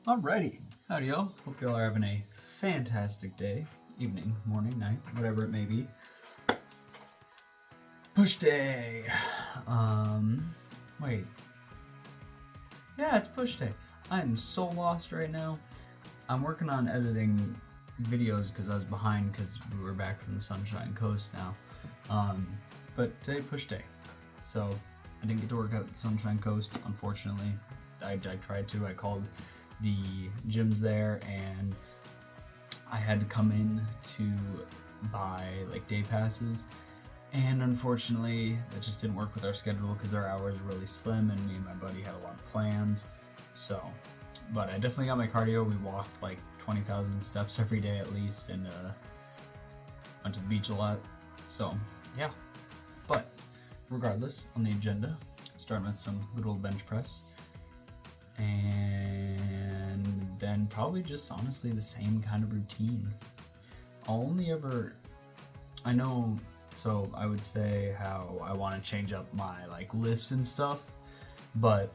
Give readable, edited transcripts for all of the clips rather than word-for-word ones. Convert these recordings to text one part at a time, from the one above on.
Alrighty, howdy y'all. Hope y'all are having a fantastic day, evening, morning, night, whatever it may be. Push day. Wait. Yeah, it's push day. I'm so lost right now. I'm working on editing videos because I was behind because we were back from the Sunshine Coast now. But today push day. So I didn't get to work at the Sunshine Coast, unfortunately. I tried to. I called the gyms there and I had to come in to buy like day passes, and unfortunately that just didn't work with our schedule because our hours were really slim and me and my buddy had a lot of plans. So but I definitely got my cardio. We walked like 20,000 steps every day at least, and went to the beach a lot. So yeah, but regardless, on the agenda, starting with some good old bench press, and then probably just honestly the same kind of routine. So I would say how I want to change up my like lifts and stuff, but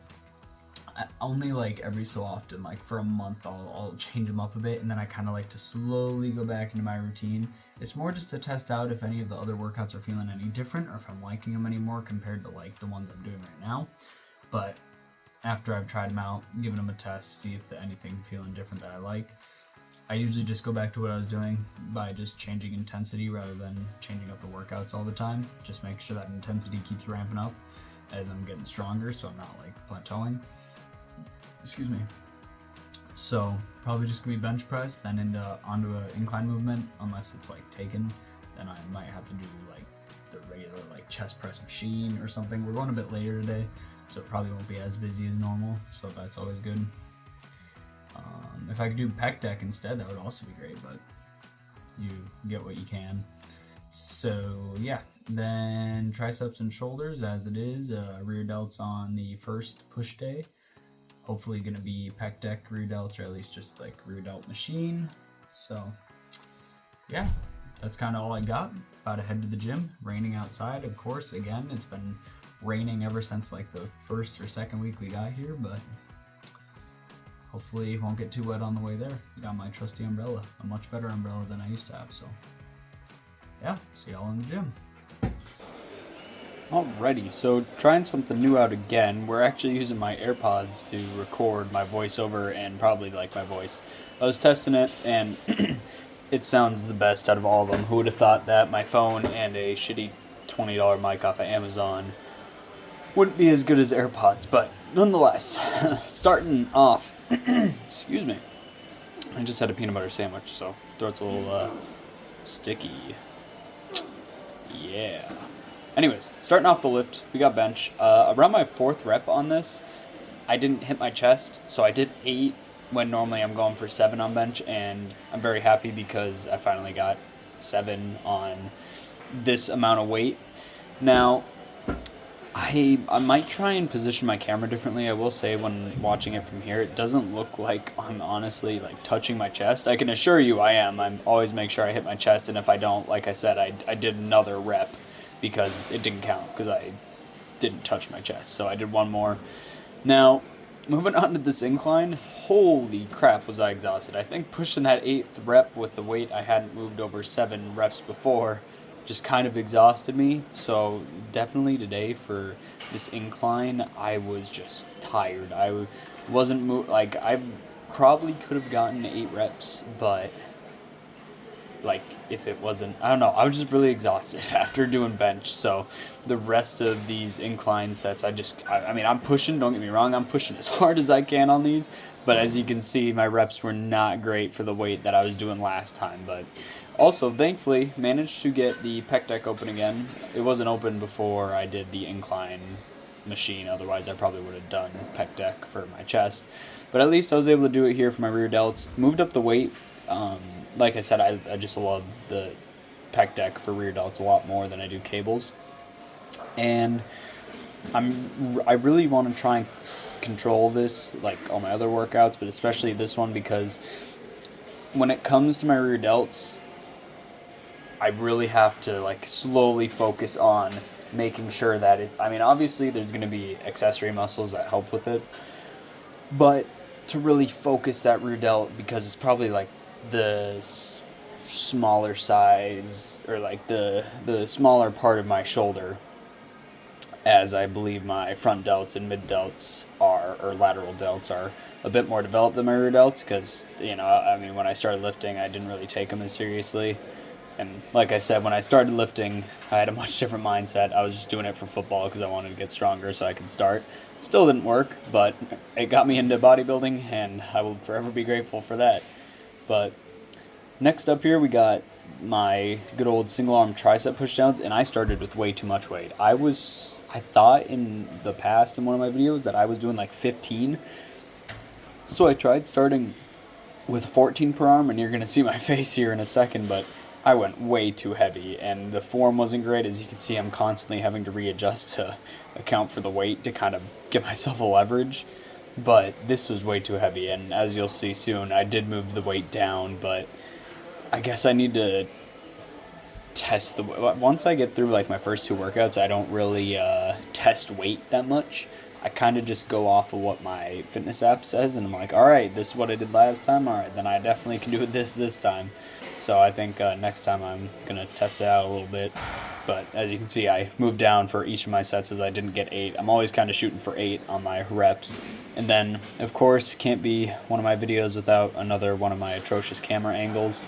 only like every so often, like for a month I'll change them up a bit, and then I kind of like to slowly go back into my routine. It's more just to test out if any of the other workouts are feeling any different or if I'm liking them anymore compared to like the ones I'm doing right now. But after I've tried them out, giving them a test, see if anything feeling different that I like, I usually just go back to what I was doing by just changing intensity rather than changing up the workouts all the time. Just make sure that intensity keeps ramping up as I'm getting stronger, so I'm not like plateauing. Excuse me. So probably just gonna be bench press, then onto an incline movement, unless it's like taken. Then I might have to do like the regular like chest press machine or something. We're going a bit later today, so it probably won't be as busy as normal, so that's always good. If I could do pec deck instead, that would also be great, but you get what you can. So yeah, then triceps and shoulders as it is, rear delts on the first push day. Hopefully gonna be pec deck rear delts, or at least just like rear delt machine. So yeah, that's kind of all I got. About to head to the gym. Raining outside, of course. Again, it's been raining ever since like the first or second week we got here, but hopefully it won't get too wet on the way there. Got my trusty umbrella, a much better umbrella than I used to have. So yeah, see y'all in the gym. Alrighty, so trying something new out again. We're actually using my AirPods to record my voiceover and probably like my voice. I was testing it and it sounds the best out of all of them. Who would have thought that my phone and a shitty $20 mic off of Amazon wouldn't be as good as AirPods, but nonetheless, starting off, excuse me, I just had a peanut butter sandwich, so throat's a little sticky. Yeah. Anyways, starting off the lift, we got bench. Around my fourth rep on this, I didn't hit my chest, so I did 8 when normally I'm going for 7 on bench, and I'm very happy because I finally got 7 on this amount of weight. Now, I might try and position my camera differently. I will say when watching it from here, it doesn't look like I'm honestly like touching my chest. I can assure you I am. I always make sure I hit my chest, and if I don't, like I said, I did another rep because it didn't count because I didn't touch my chest. So I did one more. Now, moving on to this incline, holy crap was I exhausted. I think pushing that 8th rep with the weight I hadn't moved over 7 reps before just kind of exhausted me. So definitely today for this incline, I was just tired. I wasn't like I probably could have gotten 8 reps, but like if it wasn't, I don't know, I was just really exhausted after doing bench. So the rest of these incline sets, I mean, I'm pushing, don't get me wrong, I'm pushing as hard as I can on these, but as you can see, my reps were not great for the weight that I was doing last time. But also, thankfully, managed to get the pec deck open again. It wasn't open before I did the incline machine, otherwise I probably would have done pec deck for my chest. But at least I was able to do it here for my rear delts. Moved up the weight. Like I said, I just love the pec deck for rear delts a lot more than I do cables. And I really want to try and control this like all my other workouts, but especially this one, because when it comes to my rear delts, I really have to like slowly focus on making sure that I mean, obviously there's going to be accessory muscles that help with it, but to really focus that rear delt because it's probably like the smaller size or like the smaller part of my shoulder, as I believe my front delts and mid delts are, or lateral delts are a bit more developed than my rear delts because, I mean, when I started lifting, I didn't really take them as seriously. And like I said, when I started lifting, I had a much different mindset. I was just doing it for football because I wanted to get stronger so I could start. Still didn't work, but it got me into bodybuilding, and I will forever be grateful for that. But next up here, we got my good old single arm tricep pushdowns, and I started with way too much weight. I thought in the past in one of my videos that I was doing like 15. So I tried starting with 14 per arm, and you're going to see my face here in a second, but I went way too heavy, and the form wasn't great. As you can see, I'm constantly having to readjust to account for the weight to kind of give myself a leverage. But this was way too heavy, and as you'll see soon, I did move the weight down, but I guess I need to test once I get through like my first two workouts, I don't really test weight that much. I kind of just go off of what my fitness app says, and I'm like, all right, this is what I did last time. All right, then I definitely can do this time. So I think next time I'm gonna test it out a little bit. But as you can see, I moved down for each of my sets as I didn't get 8. I'm always kind of shooting for 8 on my reps. And then, of course, can't be one of my videos without another one of my atrocious camera angles.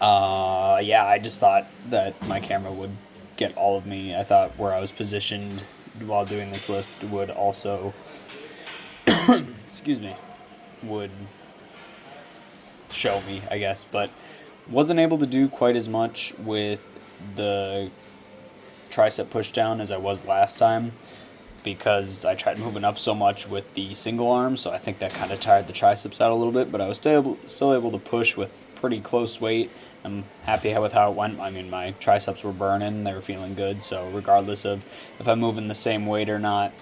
Yeah, I just thought that my camera would get all of me. I thought where I was positioned while doing this lift would also, excuse me, would show me, I guess, but wasn't able to do quite as much with the tricep pushdown as I was last time because I tried moving up so much with the single arm, so I think that kind of tired the triceps out a little bit, but I was still able to push with pretty close weight. I'm happy with how it went. I mean, my triceps were burning, they were feeling good, so regardless of if I'm moving the same weight or not,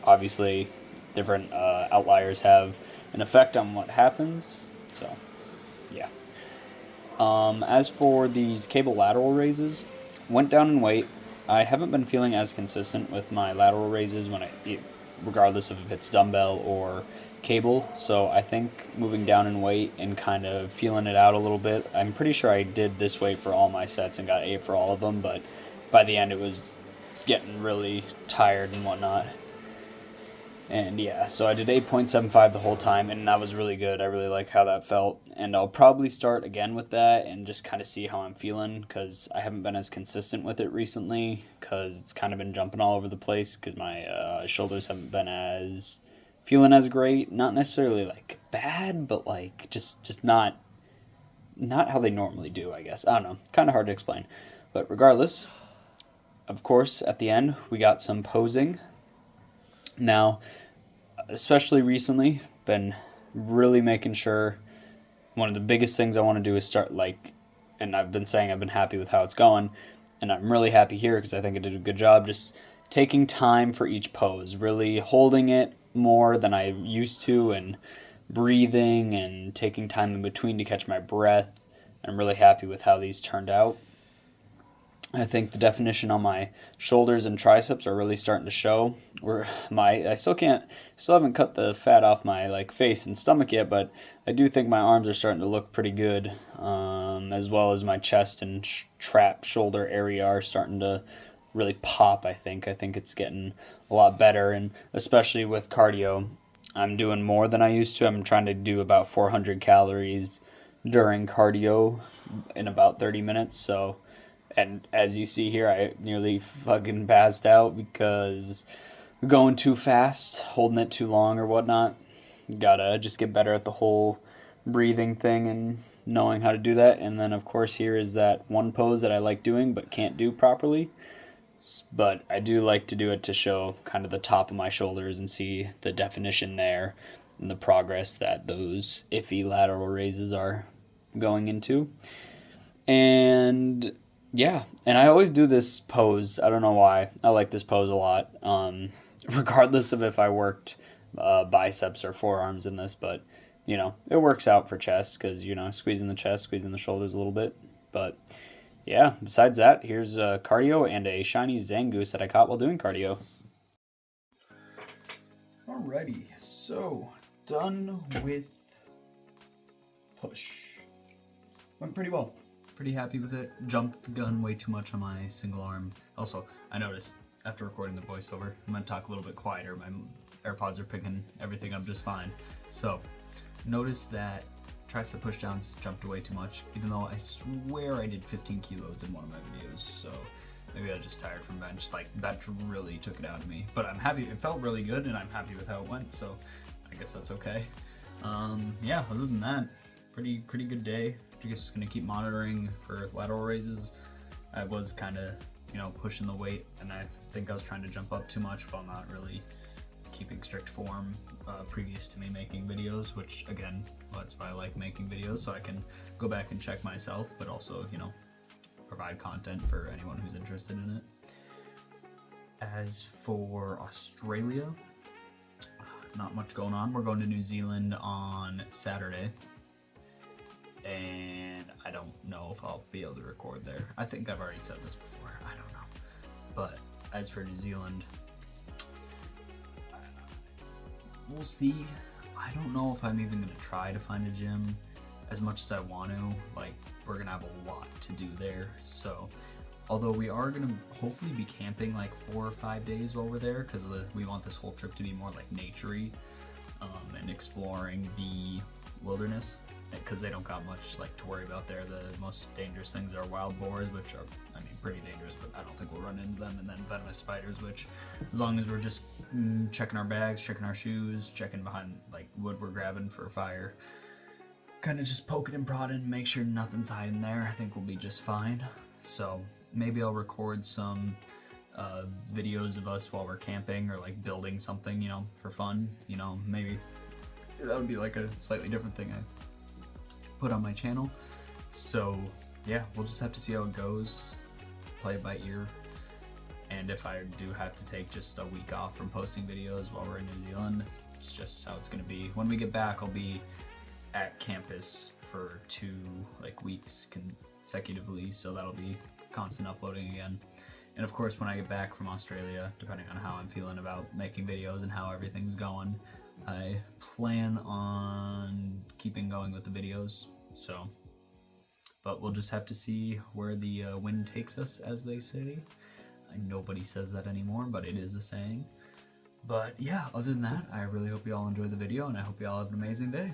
obviously different outliers have an effect on what happens, so yeah. As for these cable lateral raises, went down in weight. I haven't been feeling as consistent with my lateral raises regardless of if it's dumbbell or cable. So I think moving down in weight and kind of feeling it out a little bit. I'm pretty sure I did this weight for all my sets and got 8 for all of them, but by the end it was getting really tired and whatnot. And yeah, so I did 8.75 the whole time, and that was really good. I really like how that felt. And I'll probably start again with that and just kind of see how I'm feeling because I haven't been as consistent with it recently because it's kind of been jumping all over the place because my shoulders haven't been feeling as great. Not necessarily like bad, but like just not how they normally do, I guess. I don't know. Kind of hard to explain. But regardless, of course, at the end, we got some posing. Now, especially recently, been really making sure one of the biggest things I want to do is start and I've been saying I've been happy with how it's going, and I'm really happy here because I think I did a good job just taking time for each pose, really holding it more than I used to and breathing and taking time in between to catch my breath. I'm really happy with how these turned out. I think the definition on my shoulders and triceps are really starting to show. I still haven't cut the fat off my face and stomach yet, but I do think my arms are starting to look pretty good, as well as my chest and trap shoulder area are starting to really pop. I think it's getting a lot better, and especially with cardio, I'm doing more than I used to. I'm trying to do about 400 calories during cardio in about 30 minutes, so. And as you see here, I nearly fucking passed out because going too fast, holding it too long or whatnot. Gotta just get better at the whole breathing thing and knowing how to do that. And then, of course, here is that one pose that I like doing but can't do properly. But I do like to do it to show kind of the top of my shoulders and see the definition there and the progress that those iffy lateral raises are going into. And yeah, and I always do this pose. I don't know why. I like this pose a lot, regardless of if I worked biceps or forearms in this. But, it works out for chest because, squeezing the chest, squeezing the shoulders a little bit. But, yeah, besides that, here's cardio and a shiny Zangoose that I caught while doing cardio. Alrighty, so done with push. Went pretty well. Pretty happy with it. Jumped the gun way too much on my single arm. Also, I noticed after recording the voiceover, I'm gonna talk a little bit quieter. My AirPods are picking everything up just fine. So, noticed that tricep pushdowns jumped way too much, even though I swear I did 15 kilos in one of my videos. So maybe I was just tired from bench. Like, bench really took it out of me. But I'm happy. It felt really good, and I'm happy with how it went. So I guess that's okay. Yeah. Other than that, pretty good day. I guess gonna keep monitoring for lateral raises. I was kind of, pushing the weight, and I think I was trying to jump up too much, while not really keeping strict form previous to me making videos, which again, that's why I like making videos, so I can go back and check myself, but also, provide content for anyone who's interested in it. As for Australia, not much going on. We're going to New Zealand on Saturday, and I don't know if I'll be able to record there. I think I've already said this before, I don't know. But as for New Zealand, we'll see. I don't know if I'm even gonna try to find a gym as much as I want to. Like, we're gonna have a lot to do there. So, although we are gonna hopefully be camping like 4 or 5 days while we're there, because we want this whole trip to be more like naturey and exploring the wilderness, because they don't got much like to worry about there. The most dangerous things are wild boars, which are, pretty dangerous, but I don't think we'll run into them, and then venomous spiders, which, as long as we're just checking our bags, checking our shoes, checking behind like wood we're grabbing for a fire, kind of just poking and prodding, make sure nothing's hiding there, I think we'll be just fine. So maybe I'll record some videos of us while we're camping, or like building something, for fun. Maybe that would be like a slightly different thing I put on my channel. So yeah, we'll just have to see how it goes, play it by ear. And if I do have to take just a week off from posting videos while we're in New Zealand, it's just how it's gonna be. When we get back, I'll be at campus for 2 weeks consecutively, so that'll be constant uploading again. And of course, when I get back from Australia, depending on how I'm feeling about making videos and how everything's going, I plan on keeping going with the videos. So, but we'll just have to see where the wind takes us, as they say. Nobody says that anymore, but it is a saying. But yeah, other than that, I really hope you all enjoyed the video, and I hope you all have an amazing day.